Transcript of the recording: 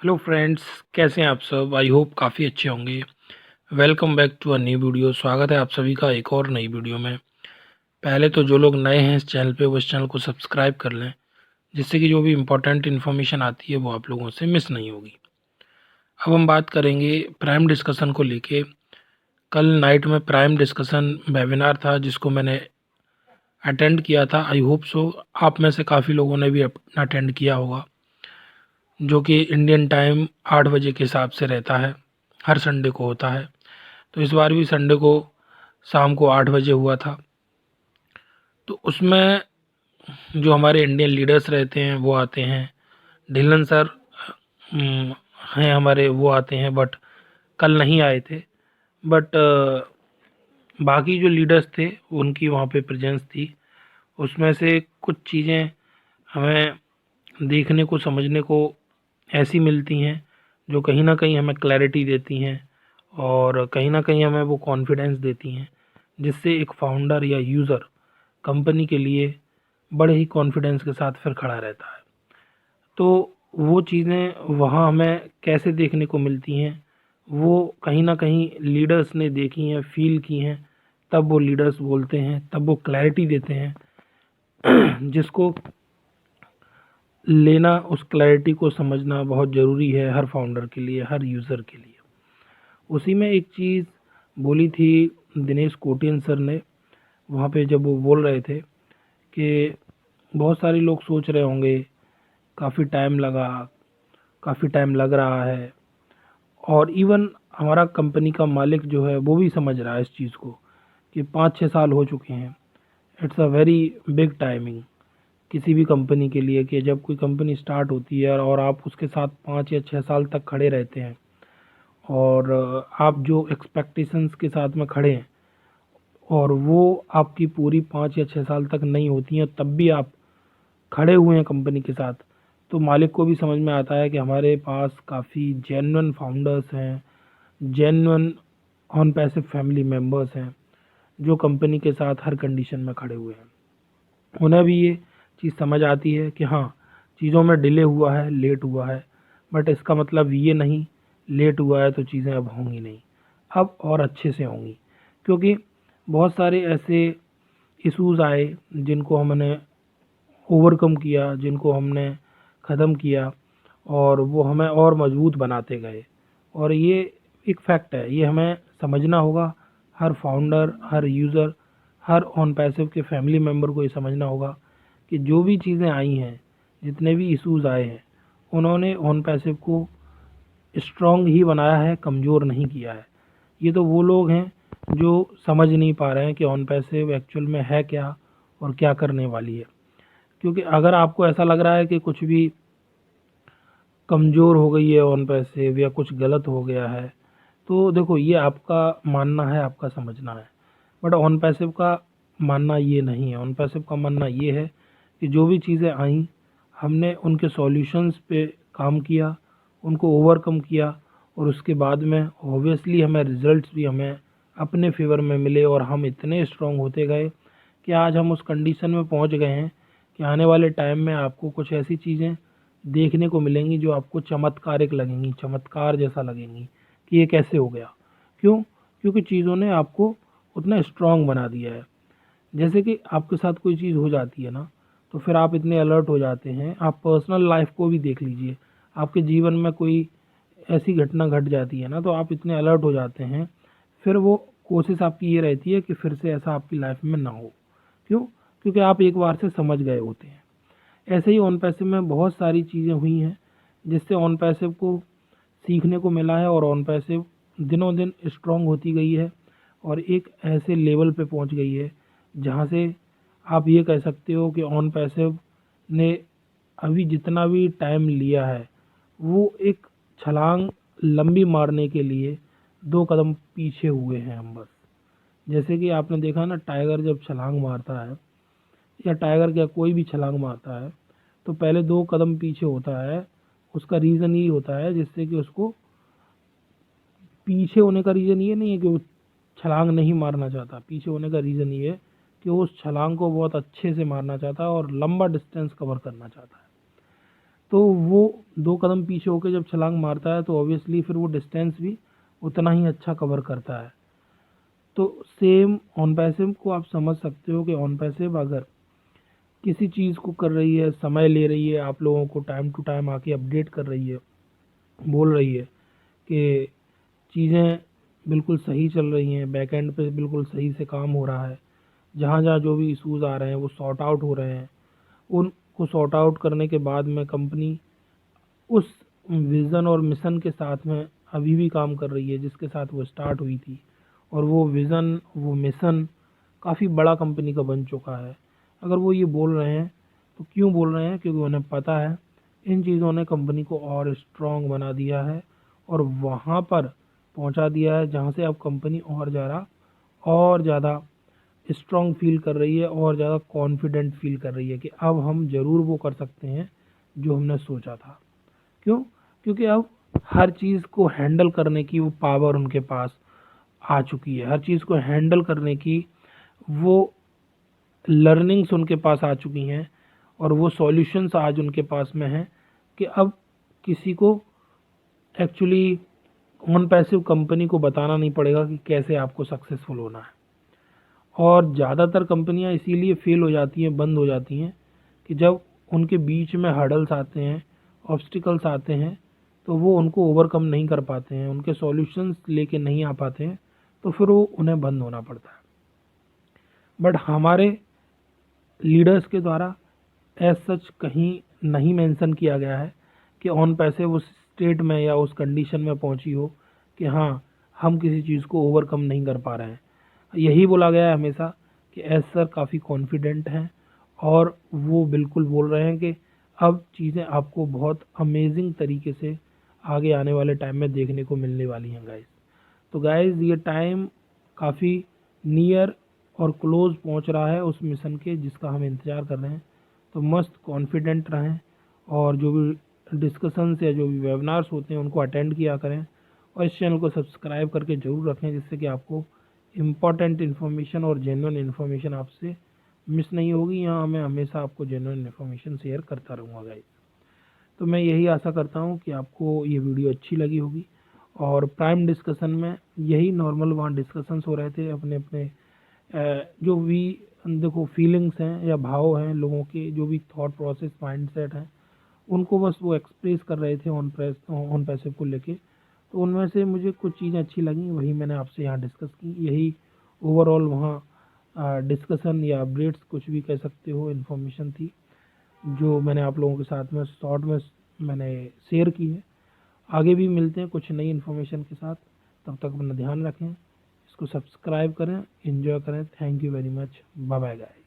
Hello friends, कैसे हैं आप सब। आई होप काफ़ी अच्छे होंगे। Welcome back to a new video. स्वागत है आप सभी का एक और नई वीडियो में। पहले तो जो लोग नए हैं इस चैनल पे वो इस चैनल को सब्सक्राइब कर लें, जिससे कि जो भी इम्पोर्टेंट इन्फॉर्मेशन आती है वो आप लोगों से मिस नहीं होगी। अब हम बात करेंगे प्राइम डिस्कशन को लेके। कल नाइट में प्राइम डिस्कशन वेबिनार था जिसको मैंने अटेंड किया था। आई होप सो आप में से काफ़ी लोगों ने भी अटेंड किया होगा, जो कि इंडियन टाइम 8 बजे के हिसाब से रहता है, हर संडे को होता है। तो इस बार भी संडे को शाम को 8 बजे हुआ था। तो उसमें जो हमारे इंडियन लीडर्स रहते हैं वो आते हैं। ढिल्लन सर हम्म, हैं हमारे, वो आते हैं बट कल नहीं आए थे। बट बाकी जो लीडर्स थे उनकी वहाँ पे प्रेजेंस थी। उसमें से कुछ चीज़ें हमें देखने को समझने को ऐसी मिलती हैं जो कहीं ना कहीं हमें क्लैरिटी देती हैं और कहीं ना कहीं हमें वो कॉन्फिडेंस देती हैं, जिससे एक फाउंडर या यूज़र कंपनी के लिए बड़े ही कॉन्फिडेंस के साथ फिर खड़ा रहता है। तो वो चीज़ें वहाँ हमें कैसे देखने को मिलती हैं, वो कहीं ना कहीं लीडर्स ने देखी हैं, फील की हैं, तब वो लीडर्स बोलते हैं, तब वो क्लैरिटी देते हैं जिसको लेना, उस क्लैरिटी को समझना बहुत ज़रूरी है हर फाउंडर के लिए, हर यूज़र के लिए। उसी में एक चीज़ बोली थी दिनेश कोटियन सर ने, वहाँ पे जब वो बोल रहे थे कि बहुत सारे लोग सोच रहे होंगे काफ़ी टाइम लगा, काफ़ी टाइम लग रहा है। और इवन हमारा कंपनी का मालिक जो है वो भी समझ रहा है इस चीज़ को कि 5-6 साल हो चुके हैं। It's a very big timing किसी भी कंपनी के लिए, कि जब कोई कंपनी स्टार्ट होती है और आप उसके साथ 5 या 6 साल तक खड़े रहते हैं और आप जो एक्सपेक्टेशंस के साथ में खड़े हैं और वो आपकी पूरी 5 या 6 साल तक नहीं होती हैं, तब भी आप खड़े हुए हैं कंपनी के साथ, तो मालिक को भी समझ में आता है कि हमारे पास काफ़ी जेन्युइन फाउंडर्स हैं, genuine on passive family members हैं जो कंपनी के साथ हर कंडीशन में खड़े हुए हैं। उन्हें भी ये चीज़ समझ आती है कि हाँ, चीज़ों में डिले हुआ है, लेट हुआ है, बट इसका मतलब ये नहीं लेट हुआ है तो चीज़ें अब होंगी नहीं, अब और अच्छे से होंगी। क्योंकि बहुत सारे ऐसे इश्यूज़ आए जिनको हमने ओवरकम किया, जिनको हमने ख़त्म किया और वो हमें और मजबूत बनाते गए। और ये एक फैक्ट है, ये हमें समझना होगा। हर फाउंडर, हर यूज़र, हर ऑन पैसिव के फैमिली मेम्बर को ये समझना होगा कि जो भी चीज़ें आई हैं, जितने भी इश्यूज़ आए हैं, उन्होंने ऑन पैसिव को स्ट्रॉन्ग ही बनाया है, कमज़ोर नहीं किया है। ये तो वो लोग हैं जो समझ नहीं पा रहे हैं कि ऑन पैसिव एक्चुअल में है क्या और क्या करने वाली है। क्योंकि अगर आपको ऐसा लग रहा है कि कुछ भी कमज़ोर हो गई है ऑन पैसिव या कुछ गलत हो गया है, तो देखो ये आपका मानना है, आपका समझना है। बट ऑन पैसिव का मानना ये नहीं है। ऑन पैसिव का मानना ये है कि जो भी चीज़ें आई, हमने उनके सॉल्यूशंस पे काम किया, उनको ओवरकम किया और उसके बाद में ऑब्वियसली हमें रिजल्ट्स भी हमें अपने फेवर में मिले और हम इतने स्ट्रांग होते गए कि आज हम उस कंडीशन में पहुंच गए हैं कि आने वाले टाइम में आपको कुछ ऐसी चीज़ें देखने को मिलेंगी जो आपको चमत्कारिक लगेंगी, चमत्कार जैसा लगेंगी कि ये कैसे हो गया। क्यों? क्योंकि चीज़ों ने आपको उतना स्ट्रांग बना दिया है। जैसे कि आपके साथ कोई चीज़ हो जाती है ना, तो फिर आप इतने अलर्ट हो जाते हैं। आप पर्सनल लाइफ को भी देख लीजिए, आपके जीवन में कोई ऐसी घटना घट जाती है ना, तो आप इतने अलर्ट हो जाते हैं, फिर वो कोशिश आपकी ये रहती है कि फिर से ऐसा आपकी लाइफ में ना हो। क्यों? क्योंकि आप एक बार से समझ गए होते हैं। ऐसे ही ऑन पैसिव में बहुत सारी चीज़ें हुई हैं जिससे ऑन पैसिव को सीखने को मिला है और ऑन पैसिव दिनों दिन स्ट्रांग होती गई है और एक ऐसे लेवल पे पहुंच गई है जहां से आप ये कह सकते हो कि ऑन पैसिव ने अभी जितना भी टाइम लिया है वो एक छलांग लंबी मारने के लिए 2 कदम पीछे हुए हैं हम बस। जैसे कि आपने देखा ना, टाइगर जब छलांग मारता है या टाइगर क्या कोई भी छलांग मारता है तो पहले 2 कदम पीछे होता है। उसका रीज़न ये होता है जिससे कि उसको पीछे होने का रीज़न ये नहीं है कि वो छलांग नहीं मारना चाहता। पीछे होने का रीज़न ये है कि वो उस छलांग को बहुत अच्छे से मारना चाहता है और लंबा डिस्टेंस कवर करना चाहता है। तो वो 2 कदम पीछे होके जब छलांग मारता है तो ऑब्वियसली फिर वो डिस्टेंस भी उतना ही अच्छा कवर करता है। तो सेम ऑन पैसिव को आप समझ सकते हो कि ऑन पैसिव अगर किसी चीज़ को कर रही है, समय ले रही है, आप लोगों को टाइम टू टाइम आके अपडेट कर रही है, बोल रही है कि चीज़ें बिल्कुल सही चल रही हैं, बैक एंड पे बिल्कुल सही से काम हो रहा है, जहाँ जहाँ जो भी इश्यूज़ आ रहे हैं वो सॉर्ट आउट हो रहे हैं, उनको सॉर्ट आउट करने के बाद में कंपनी उस विज़न और मिशन के साथ में अभी भी काम कर रही है जिसके साथ वो स्टार्ट हुई थी। और वो विज़न, वो मिशन काफ़ी बड़ा कंपनी का बन चुका है। अगर वो ये बोल रहे हैं तो क्यों बोल रहे हैं? क्योंकि उन्हें पता है इन चीज़ों ने कंपनी को और स्ट्रॉन्ग बना दिया है और वहाँ पर पहुँचा दिया है जहाँ से अब कंपनी और ज़्यादा स्ट्रॉन्ग फील कर रही है और ज़्यादा कॉन्फिडेंट फील कर रही है कि अब हम ज़रूर वो कर सकते हैं जो हमने सोचा था। क्यों? क्योंकि अब हर चीज़ को हैंडल करने की वो पावर उनके पास आ चुकी है। हर चीज़ को हैंडल करने की वो लर्निंग्स उनके पास आ चुकी हैं और वो सॉल्यूशंस आज उनके पास में हैं कि अब किसी को एक्चुअली ऑन पैसिव कंपनी को बताना नहीं पड़ेगा कि कैसे आपको सक्सेसफुल होना है। और ज़्यादातर कंपनियां इसीलिए फेल हो जाती हैं, बंद हो जाती हैं कि जब उनके बीच में हर्डल्स आते हैं, ऑब्स्टिकल्स आते हैं, तो वो उनको ओवरकम नहीं कर पाते हैं, उनके सॉल्यूशंस लेके नहीं आ पाते हैं, तो फिर वो उन्हें बंद होना पड़ता है। बट हमारे लीडर्स के द्वारा एज सच कहीं नहीं मेंशन किया गया है कि ऑन पैसिव उस स्टेट में या उस कंडीशन में पहुंची हो कि हाँ, हम किसी चीज़ को ओवरकम नहीं कर पा रहे हैं। यही बोला गया है हमेशा कि एज सर काफ़ी कॉन्फिडेंट हैं और वो बिल्कुल बोल रहे हैं कि अब चीज़ें आपको बहुत अमेजिंग तरीके से आगे आने वाले टाइम में देखने को मिलने वाली हैं गाइस। तो गाइस ये टाइम काफ़ी नियर और क्लोज पहुंच रहा है उस मिशन के जिसका हम इंतज़ार कर रहे हैं। तो मस्त कॉन्फिडेंट रहें और जो भी डिस्कशंस या जो भी वेबिनार्स होते हैं उनको अटेंड किया करें और इस चैनल को सब्सक्राइब करके ज़रूर रखें जिससे कि आपको इम्पॉर्टेंट इन्फॉर्मेशन और जेन्युइन इन्फॉर्मेशन आपसे मिस नहीं होगी। यहाँ मैं हमेशा आपको जेन्युइन इन्फॉर्मेशन शेयर करता रहूँगा गाइस। तो मैं यही आशा करता हूँ कि आपको ये वीडियो अच्छी लगी होगी और प्राइम डिस्कशन में यही नॉर्मल वहाँ डिस्कशंस हो रहे थे अपने अपने जो भी देखो फीलिंग्स हैं या भाव हैं लोगों के, जो भी थॉट प्रोसेस माइंडसेट हैं, उनको बस वो एक्सप्रेस कर रहे थे ऑन पैसिव को लेके। तो उनमें से मुझे कुछ चीज़ें अच्छी लगी, वही मैंने आपसे यहाँ डिस्कस की। यही ओवरऑल वहाँ डिस्कशन या अपडेट्स कुछ भी कह सकते हो, इन्फॉर्मेशन थी जो मैंने आप लोगों के साथ में शॉर्ट में मैंने शेयर की है। आगे भी मिलते हैं कुछ नई इन्फॉर्मेशन के साथ, तब तक अपना ध्यान रखें, इसको सब्सक्राइब करें, एंजॉय करें। Thank you very much, bye bye guys.